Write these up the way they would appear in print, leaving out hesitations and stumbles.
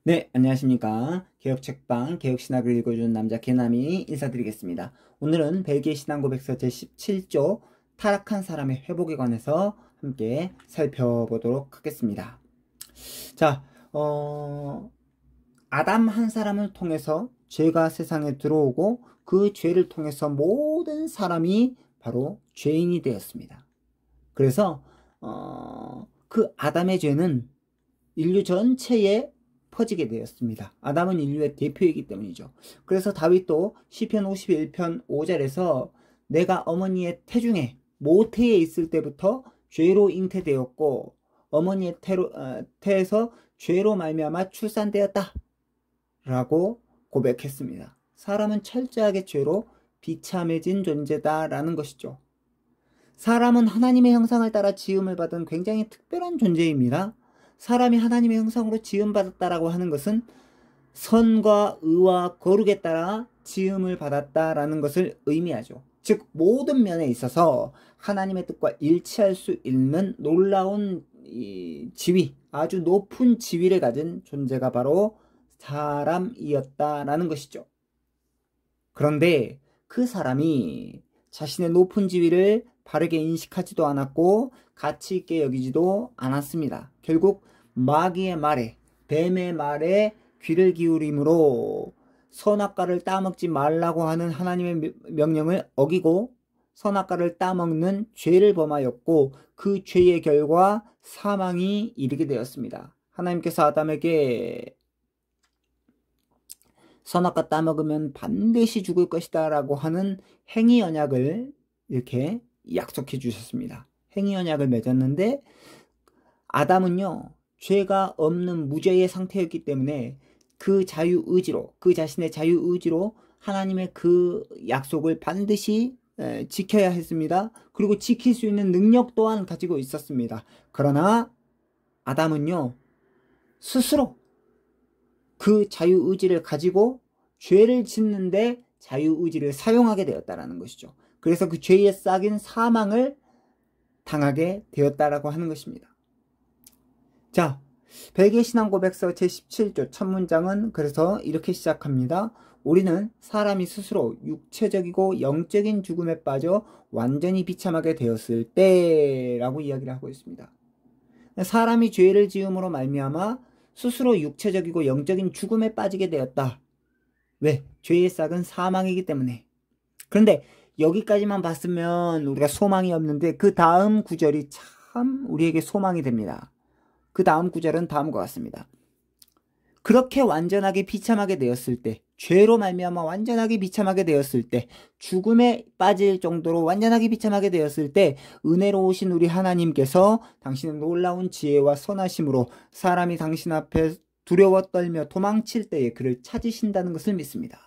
네, 안녕하십니까. 개혁책방, 개혁신학을 읽어주는 남자 개남이 인사드리겠습니다. 오늘은 벨기에 신앙고백서 제17조 타락한 사람의 회복에 관해서 함께 살펴보도록 하겠습니다. 자, 아담 한 사람을 통해서 죄가 세상에 들어오고 그 죄를 통해서 모든 사람이 바로 죄인이 되었습니다. 그래서 그 아담의 죄는 인류 전체에 퍼지게 되었습니다. 아담은 인류의 대표이기 때문이죠. 그래서 다윗도 시편 51편 5절에서 내가 어머니의 태중에 모태에 있을 때부터 죄로 잉태되었고 어머니의 태에서 죄로 말미암아 출산되었다 라고 고백했습니다. 사람은 철저하게 죄로 비참해진 존재다라는 것이죠. 사람은 하나님의 형상을 따라 지음을 받은 굉장히 특별한 존재입니다. 사람이 하나님의 형상으로 지음받았다라고 하는 것은 선과 의와 거룩에 따라 지음을 받았다라는 것을 의미하죠. 즉 모든 면에 있어서 하나님의 뜻과 일치할 수 있는 놀라운 지위, 아주 높은 지위를 가진 존재가 바로 사람이었다라는 것이죠. 그런데 그 사람이 자신의 높은 지위를 바르게 인식하지도 않았고 가치 있게 여기지도 않았습니다. 결국 마귀의 말에, 뱀의 말에 귀를 기울임으로 선악과를 따먹지 말라고 하는 하나님의 명령을 어기고 선악과를 따먹는 죄를 범하였고 그 죄의 결과 사망이 이르게 되었습니다. 하나님께서 아담에게 선악과 따먹으면 반드시 죽을 것이다 라고 하는 행위 언약을 이렇게 약속해 주셨습니다. 행위 언약을 맺었는데 아담은요 죄가 없는 무죄의 상태였기 때문에 그 자유의지로, 그 자신의 자유의지로 하나님의 그 약속을 반드시 지켜야 했습니다. 그리고 지킬 수 있는 능력 또한 가지고 있었습니다. 그러나 아담은요 스스로 그 자유의지를 가지고 죄를 짓는데 자유의지를 사용하게 되었다는 것이죠. 그래서 그 죄의 싹인 사망을 당하게 되었다라고 하는 것입니다. 자, 벨기에 신앙고백서 제17조 첫 문장은 그래서 이렇게 시작합니다. 우리는 사람이 스스로 육체적이고 영적인 죽음에 빠져 완전히 비참하게 되었을 때라고 이야기를 하고 있습니다. 사람이 죄를 지음으로 말미암아 스스로 육체적이고 영적인 죽음에 빠지게 되었다. 왜? 죄의 싹은 사망이기 때문에. 그런데 여기까지만 봤으면 우리가 소망이 없는데 그 다음 구절이 참 우리에게 소망이 됩니다. 그 다음 구절은 다음과 같습니다. 그렇게 완전하게 비참하게 되었을 때, 죄로 말미암아 완전하게 비참하게 되었을 때, 죽음에 빠질 정도로 완전하게 비참하게 되었을 때 은혜로우신 우리 하나님께서 당신의 놀라운 지혜와 선하심으로 사람이 당신 앞에 두려워 떨며 도망칠 때에 그를 찾으신다는 것을 믿습니다.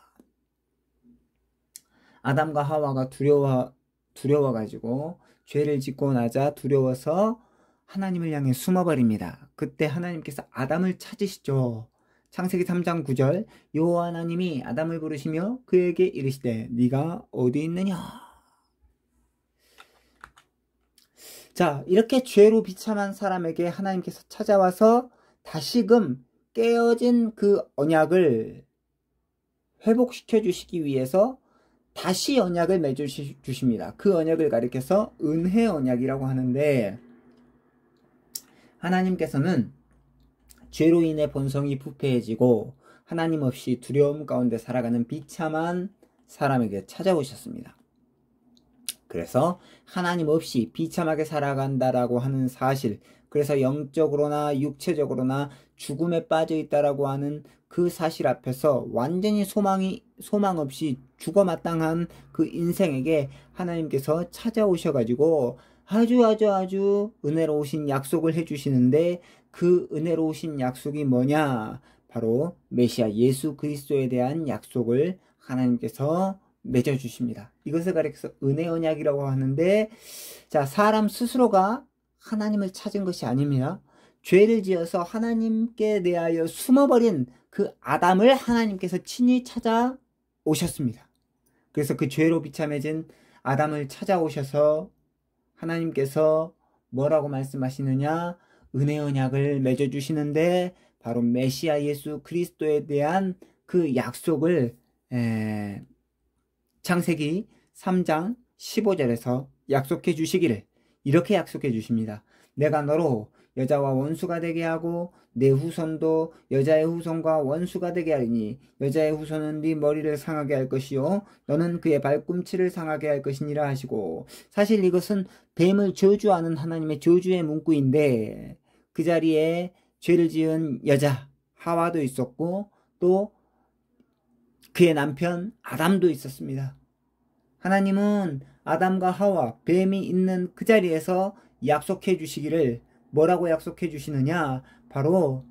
아담과 하와가 두려워가지고 죄를 짓고 나자 두려워서 하나님을 향해 숨어버립니다. 그때 하나님께서 아담을 찾으시죠. 창세기 3장 9절 여호와 하나님이 아담을 부르시며 그에게 이르시되 네가 어디 있느냐. 자, 이렇게 죄로 비참한 사람에게 하나님께서 찾아와서 다시금 깨어진 그 언약을 회복시켜 주시기 위해서 다시 언약을 맺어주십니다. 그 언약을 가리켜서 은혜 언약이라고 하는데 하나님께서는 죄로 인해 본성이 부패해지고 하나님 없이 두려움 가운데 살아가는 비참한 사람에게 찾아오셨습니다. 그래서 하나님 없이 비참하게 살아간다라고 하는 사실, 그래서 영적으로나 육체적으로나 죽음에 빠져 있다라고 하는 그 사실 앞에서 완전히 소망 없이 죽어 마땅한 그 인생에게 하나님께서 찾아오셔가지고 아주 은혜로우신 약속을 해주시는데 그 은혜로우신 약속이 뭐냐? 바로 메시아 예수 그리스도에 대한 약속을 하나님께서 맺어주십니다. 이것을 가리켜서 은혜 언약이라고 하는데, 자, 사람 스스로가 하나님을 찾은 것이 아닙니다. 죄를 지어서 하나님께 대하여 숨어버린 그 아담을 하나님께서 친히 찾아오셨습니다. 그래서 그 죄로 비참해진 아담을 찾아오셔서 하나님께서 뭐라고 말씀하시느냐? 은혜 언약을 맺어주시는데 바로 메시아 예수 그리스도에 대한 그 약속을 창세기 3장 15절에서 약속해 주시기를 이렇게 약속해 주십니다. 내가 너로 여자와 원수가 되게 하고 내 후손도 여자의 후손과 원수가 되게 하리니 여자의 후손은 네 머리를 상하게 할 것이요 너는 그의 발꿈치를 상하게 할 것이니라 하시고, 사실 이것은 뱀을 저주하는 하나님의 저주의 문구인데 그 자리에 죄를 지은 여자 하와도 있었고 또 그의 남편 아담도 있었습니다. 하나님은 아담과 하와, 뱀이 있는 그 자리에서 약속해 주시기를 뭐라고 약속해 주시느냐? 바로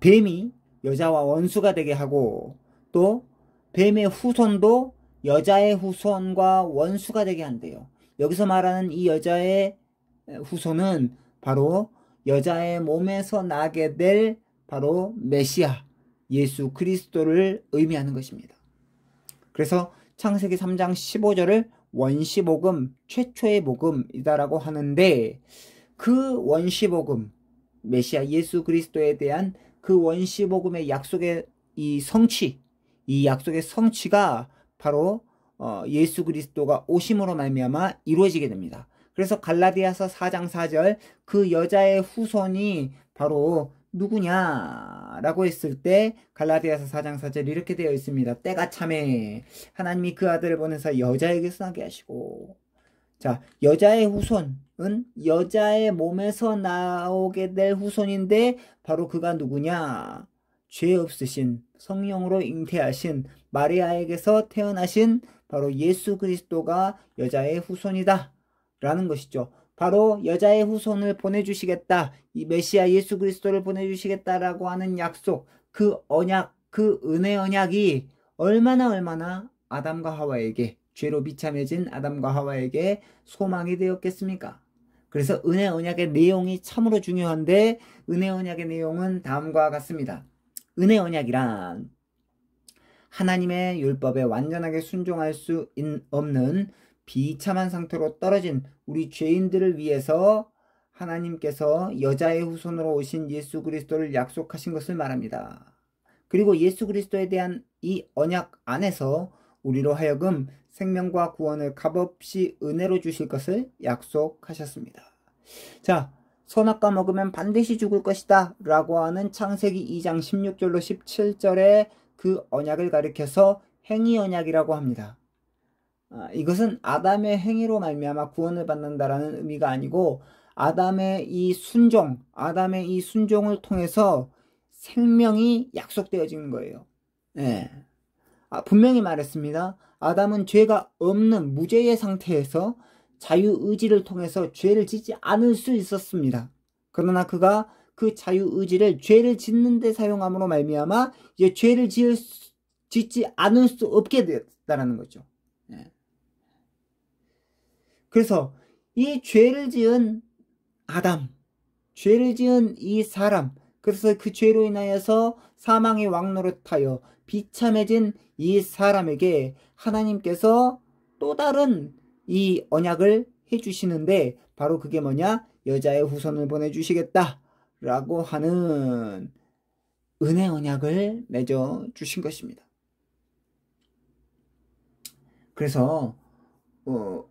뱀이 여자와 원수가 되게 하고 또 뱀의 후손도 여자의 후손과 원수가 되게 한대요. 여기서 말하는 이 여자의 후손은 바로 여자의 몸에서 나게 될 바로 메시아 예수 그리스도를 의미하는 것입니다. 그래서 창세기 3장 15절을 원시복음, 최초의 복음이다라고 하는데, 그 원시복음, 메시아 예수 그리스도에 대한 그 원시복음의 약속의 이 성취, 이 약속의 성취가 바로 예수 그리스도가 오심으로 말미암아 이루어지게 됩니다. 그래서 갈라디아서 4장 4절 그 여자의 후손이 바로 누구냐라고 했을 때 갈라디아서 4장 4절 이렇게 되어 있습니다. 때가 참에 하나님이 그 아들을 보내서 여자에게서 나게 하시고, 자, 여자의 후손은 여자의 몸에서 나오게 될 후손인데 바로 그가 누구냐? 죄 없으신 성령으로 잉태하신 마리아에게서 태어나신 바로 예수 그리스도가 여자의 후손이다 라는 것이죠. 바로 여자의 후손을 보내주시겠다, 이 메시아 예수 그리스도를 보내주시겠다라고 하는 약속, 그 언약, 그 은혜 언약이 얼마나 아담과 하와에게, 죄로 비참해진 아담과 하와에게 소망이 되었겠습니까? 그래서 은혜 언약의 내용이 참으로 중요한데, 은혜 언약의 내용은 다음과 같습니다. 은혜 언약이란 하나님의 율법에 완전하게 순종할 수 없는 비참한 상태로 떨어진 우리 죄인들을 위해서 하나님께서 여자의 후손으로 오신 예수 그리스도를 약속하신 것을 말합니다. 그리고 예수 그리스도에 대한 이 언약 안에서 우리로 하여금 생명과 구원을 값없이 은혜로 주실 것을 약속하셨습니다. 자, 선악과 먹으면 반드시 죽을 것이다 라고 하는 창세기 2장 16절로 17절의 그 언약을 가리켜서 행위 언약이라고 합니다. 이것은 아담의 행위로 말미암아 구원을 받는다라는 의미가 아니고 아담의 이 순종을 통해서 생명이 약속되어지는 거예요. 네. 분명히 말했습니다. 아담은 죄가 없는 무죄의 상태에서 자유의지를 통해서 죄를 짓지 않을 수 있었습니다. 그러나 그가 그 자유의지를 죄를 짓는 데 사용함으로 말미암아 이제 죄를 짓지 않을 수 없게 되었다는 거죠. 네. 그래서 이 죄를 지은 아담, 죄를 지은 이 사람, 그래서 그 죄로 인하여서 사망의 왕노릇하여 비참해진 이 사람에게 하나님께서 또 다른 이 언약을 해주시는데 바로 그게 뭐냐? 여자의 후손을 보내주시겠다 라고 하는 은혜 언약을 맺어 주신 것입니다. 그래서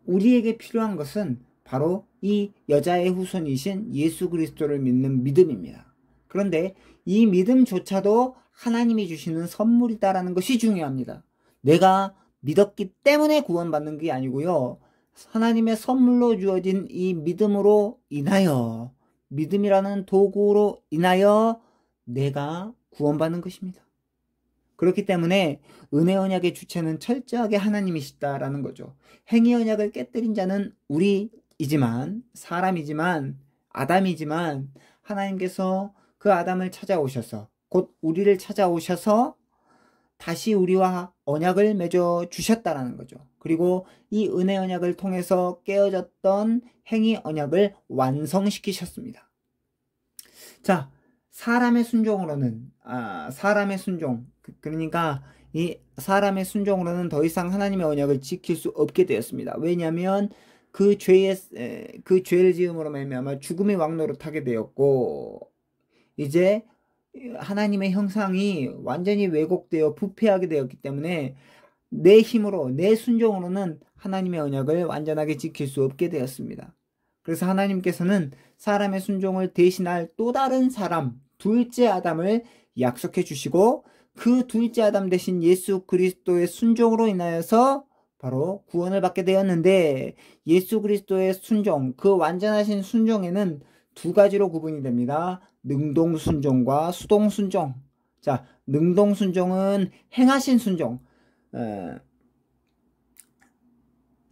우리에게 필요한 것은 바로 이 여자의 후손이신 예수 그리스도를 믿는 믿음입니다. 그런데 이 믿음조차도 하나님이 주시는 선물이다라는 것이 중요합니다. 내가 믿었기 때문에 구원받는 게 아니고요. 하나님의 선물로 주어진 이 믿음으로 인하여, 믿음이라는 도구로 인하여 내가 구원받는 것입니다. 그렇기 때문에 은혜 언약의 주체는 철저하게 하나님이시다라는 거죠. 행위 언약을 깨뜨린 자는 우리이지만, 사람이지만, 아담이지만 하나님께서 그 아담을 찾아오셔서, 곧 우리를 찾아오셔서 다시 우리와 언약을 맺어 주셨다라는 거죠. 그리고 이 은혜 언약을 통해서 깨어졌던 행위 언약을 완성시키셨습니다. 자, 사람의 순종으로는 그러니까 이 사람의 순종으로는 더 이상 하나님의 언약을 지킬 수 없게 되었습니다. 왜냐하면 그 죄를 지음으로 말미암아 죽음의 왕노릇하게 되었고, 이제 하나님의 형상이 완전히 왜곡되어 부패하게 되었기 때문에 내 힘으로, 내 순종으로는 하나님의 언약을 완전하게 지킬 수 없게 되었습니다. 그래서 하나님께서는 사람의 순종을 대신할 또 다른 사람, 둘째 아담을 약속해 주시고, 그 둘째 아담 대신 예수 그리스도의 순종으로 인하여서 바로 구원을 받게 되었는데, 예수 그리스도의 순종, 그 완전하신 순종에는 두 가지로 구분이 됩니다. 능동순종과 수동순종. 자, 능동순종은 행하신 순종,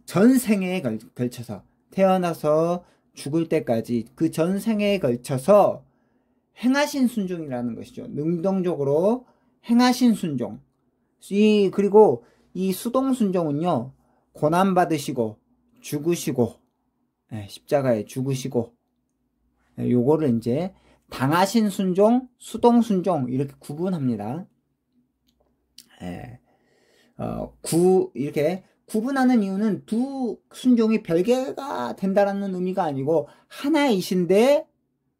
전생에 걸쳐서 태어나서 죽을 때까지 그 전생에 걸쳐서 행하신 순종이라는 것이죠. 능동적으로 행하신 순종. 그리고 이 수동 순종은요, 고난 받으시고 죽으시고 십자가에 죽으시고 요거를 이제 당하신 순종, 수동 순종 이렇게 구분합니다. 이렇게 구분하는 이유는 두 순종이 별개가 된다라는 의미가 아니고 하나이신데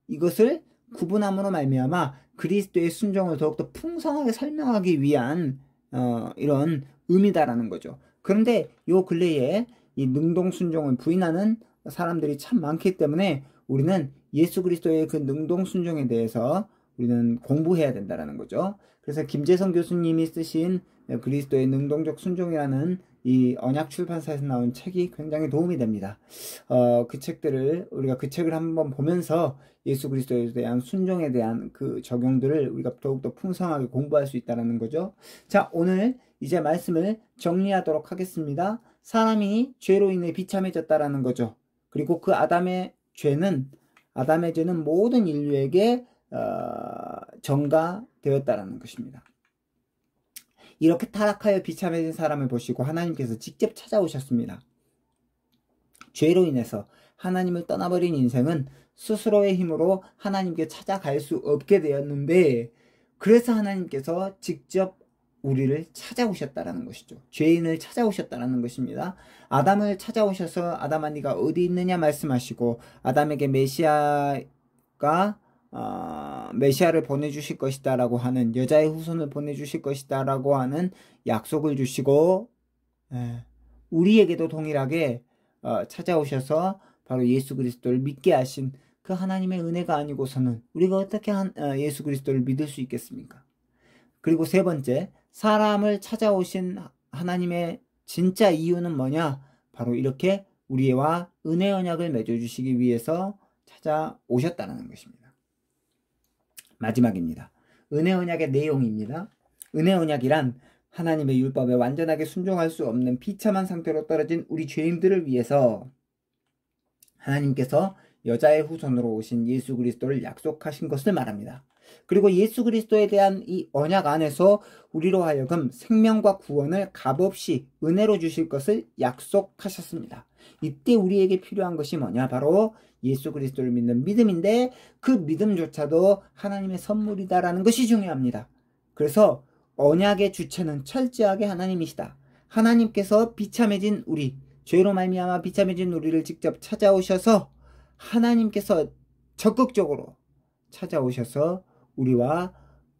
이것을 구분함으로 말미암아 그리스도의 순종을 더욱더 풍성하게 설명하기 위한 이런 의미다라는 거죠. 그런데 요 근래에 이 능동 순종을 부인하는 사람들이 참 많기 때문에 우리는 예수 그리스도의 그 능동 순종에 대해서 우리는 공부해야 된다라는 거죠. 그래서 김재성 교수님이 쓰신 그리스도의 능동적 순종이라는 이 언약 출판사에서 나온 책이 굉장히 도움이 됩니다. 우리가 그 책을 한번 보면서 예수 그리스도에 대한 순종에 대한 그 적용들을 우리가 더욱더 풍성하게 공부할 수 있다는 거죠. 자, 오늘 이제 말씀을 정리하도록 하겠습니다. 사람이 죄로 인해 비참해졌다라는 거죠. 그리고 그 아담의 죄는 모든 인류에게 전가되었다라는 것입니다. 이렇게 타락하여 비참해진 사람을 보시고 하나님께서 직접 찾아오셨습니다. 죄로 인해서 하나님을 떠나버린 인생은 스스로의 힘으로 하나님께 찾아갈 수 없게 되었는데, 그래서 하나님께서 직접 우리를 찾아오셨다라는 것이죠. 죄인을 찾아오셨다라는 것입니다. 아담을 찾아오셔서 아담아 네가 어디 있느냐 말씀하시고, 아담에게 메시아를 보내주실 것이다 라고 하는, 여자의 후손을 보내주실 것이다 라고 하는 약속을 주시고, 우리에게도 동일하게 찾아오셔서 바로 예수 그리스도를 믿게 하신 그 하나님의 은혜가 아니고서는 우리가 어떻게 예수 그리스도를 믿을 수 있겠습니까? 그리고 세 번째, 사람을 찾아오신 하나님의 진짜 이유는 뭐냐? 바로 이렇게 우리와 은혜 언약을 맺어주시기 위해서 찾아오셨다는 것입니다. 마지막입니다. 은혜 언약의 내용입니다. 은혜 언약이란 하나님의 율법에 완전하게 순종할 수 없는 비참한 상태로 떨어진 우리 죄인들을 위해서 하나님께서 여자의 후손으로 오신 예수 그리스도를 약속하신 것을 말합니다. 그리고 예수 그리스도에 대한 이 언약 안에서 우리로 하여금 생명과 구원을 값없이 은혜로 주실 것을 약속하셨습니다. 이때 우리에게 필요한 것이 뭐냐? 바로 예수 그리스도를 믿는 믿음인데, 그 믿음조차도 하나님의 선물이다라는 것이 중요합니다. 그래서 언약의 주체는 철저하게 하나님이시다. 하나님께서 비참해진 우리, 죄로 말미암아 비참해진 우리를 직접 찾아오셔서 하나님께서 적극적으로 찾아오셔서 우리와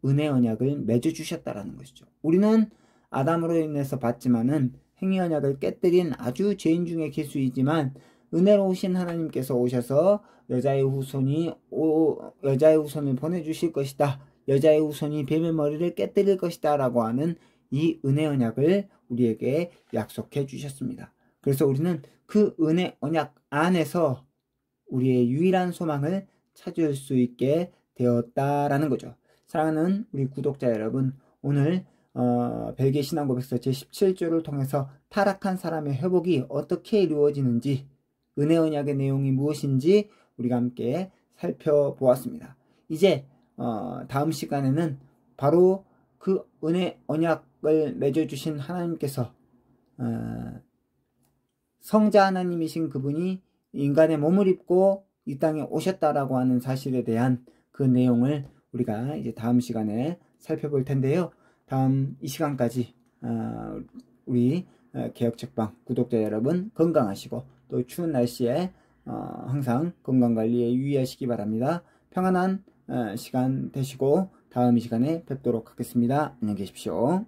은혜 언약을 맺어주셨다라는 것이죠. 우리는 아담으로 인해서 받지만은 행위 언약을 깨뜨린 아주 죄인 중에 개수이지만, 은혜로우신 하나님께서 오셔서 여자의 후손을 보내주실 것이다, 여자의 후손이 뱀의 머리를 깨뜨릴 것이다 라고 하는 이 은혜 언약을 우리에게 약속해 주셨습니다. 그래서 우리는 그 은혜 언약 안에서 우리의 유일한 소망을 찾을 수 있게 되었다라는 거죠. 사랑하는 우리 구독자 여러분, 오늘 벨기에 신앙고백서 제17조를 통해서 타락한 사람의 회복이 어떻게 이루어지는지, 은혜 언약의 내용이 무엇인지 우리가 함께 살펴보았습니다. 이제 다음 시간에는 바로 그 은혜 언약을 맺어주신 하나님께서 성자 하나님이신 그분이 인간의 몸을 입고 이 땅에 오셨다라고 하는 사실에 대한 그 내용을 우리가 이제 다음 시간에 살펴볼 텐데요. 이 시간까지 우리 개혁책방 구독자 여러분 건강하시고, 또 추운 날씨에 항상 건강관리에 유의하시기 바랍니다. 평안한 시간 되시고 다음 이 시간에 뵙도록 하겠습니다. 안녕히 계십시오.